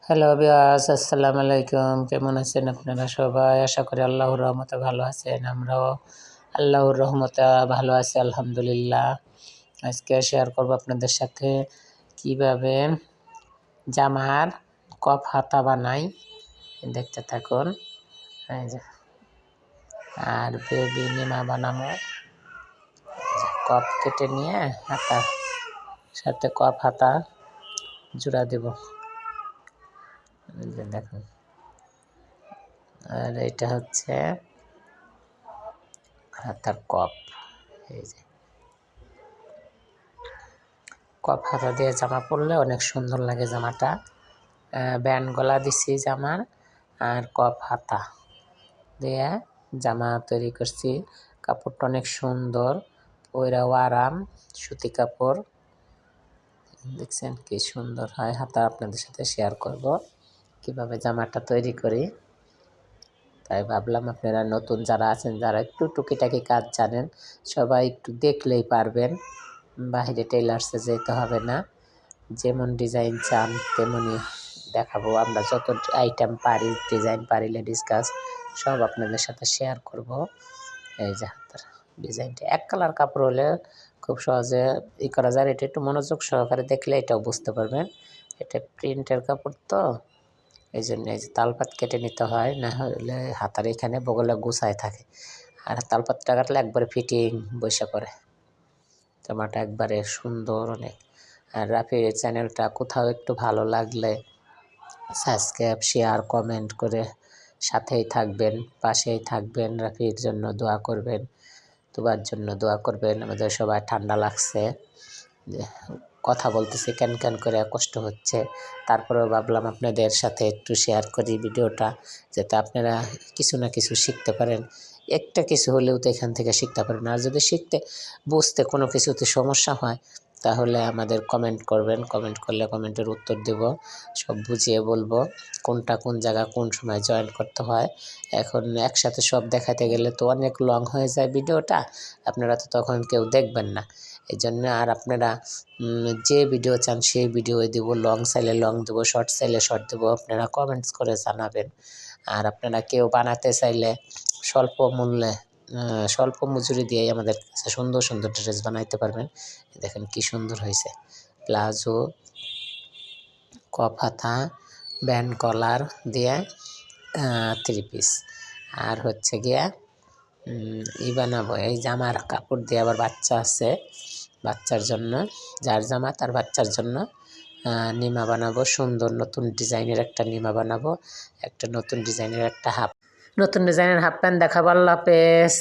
Hello viewers, আসসালামু আলাইকুম। কেমন আছেন আপনারা সবাই? আশা করি আল্লাহর রহমতে ভালো আছেন। আমরাও আল্লাহর রহমতে ভালো আছি আলহামদুলিল্লাহ। আজকে শেয়ার করব আপনাদের সাথে কিভাবে জামার কপ হাতা বানাই, দেখতে থাকুন। এই যে, আর বেবি নিমা বানাবো। কপ কেটে নিয়ে হাতার সাথে কপ হাতা জোড়া দেব। দেখুন, আর এটা হচ্ছে হাতার কপ। এই যে কপ হাতা দিয়ে জামা পরলে অনেক সুন্দর লাগে জামাটা। ব্যান্ড গলা দিছি জামার, আর কপ হাতা দিয়ে জামা তৈরি করছি। কাপড়টা অনেক সুন্দর, পইরাও আরাম, সুতি কাপড়। দেখছেন কি সুন্দর হয় হাতা। আপনাদের সাথে শেয়ার করব কিভাবে জামাটা তৈরি করি। তাই ভাবলাম আপনারা নতুন যারা আছেন, যারা একটু টুকিটাকি কাজ জানেন, সবাই একটু দেখলেই পারবেন। বাইরে টেলার্সে যেতে হবে না। যেমন ডিজাইন চান তেমনই দেখাবো। আমরা যত আইটেম পারি, ডিজাইন পারি, লেডিস কাজ সব আপনাদের সাথে শেয়ার করব। এই যে হাতার ডিজাইনটা এক কালার কাপড় হলে খুব সহজে করা যায়। এটা একটু মনোযোগ সহকারে দেখলে এটাও বুঝতে পারবেন। এটা প্রিন্টের কাপড় তো, এই জন্য এই যে তালপাত কেটে নিতে হয়, না হলে হাতার এখানে বগলে গুছায় থাকে। আর তালপাতটা কাটলে একবারে ফিটিং বসে পড়ে, জামাটা একবারে সুন্দর অনেক। আর রাফির চ্যানেলটা কোথাও একটু ভালো লাগলে সাবস্ক্রাইব, শেয়ার, কমেন্ট করে সাথেই থাকবেন, পাশেই থাকবেন। রাফির জন্য দোয়া করবেন, তোমার জন্য দোয়া করবেন। আমাদের সবাই ঠান্ডা লাগছে, কথা বলতেছি ক্যান করে, কষ্ট হচ্ছে। তারপরেও ভাবলাম আপনাদের সাথে একটু শেয়ার করি ভিডিওটা, যাতে আপনারা কিছু না কিছু শিখতে পারেন। একটা কিছু হলেও তো এখান থেকে শিখতে পারেন। আর যদি বুঝতে কোনো কিছুতে সমস্যা হয়, তাহলে আমাদের কমেন্ট করবেন। কমেন্ট করলে কমেন্টের উত্তর দেব, সব বুঝিয়ে বলবো কোনটা কোন জায়গা কোন সময় জয়েন করতে হয়। এখন একসাথে সব দেখাতে গেলে তো অনেক লং হয়ে যায় ভিডিওটা, আপনারা তো তখন কেউ দেখবেন না। এই জন্য আর আপনারা যে ভিডিও চান সেই ভিডিও দেবো, লং চাইলে লং দেবো, শর্ট চাইলে শর্ট দেবো, আপনারা কমেন্টস করে জানাবেন। আর আপনারা কেউ বানাতে চাইলে স্বল্প মূল্যে, স্বল্প মজুরি দিয়েই আমাদের কাছে সুন্দর সুন্দর ড্রেস বানাইতে পারবেন। দেখেন কি সুন্দর হয়েছে। প্লাজো, কপ হাতা, ব্যান্ড কলার দিয়ে 3 পিস। আর হচ্ছে গিয়া বানাবো এই জামার কাপড় দিয়ে। আবার বাচ্চা আছে, বাচ্চার জন্য, যার জামা তার বাচ্চার জন্য নিমা বানাবো। সুন্দর নতুন ডিজাইনের একটা নিমা বানাবো, একটা নতুন ডিজাইনের হাফ প্যান্ট দেখাবো। আল্লাহ হাফেজ।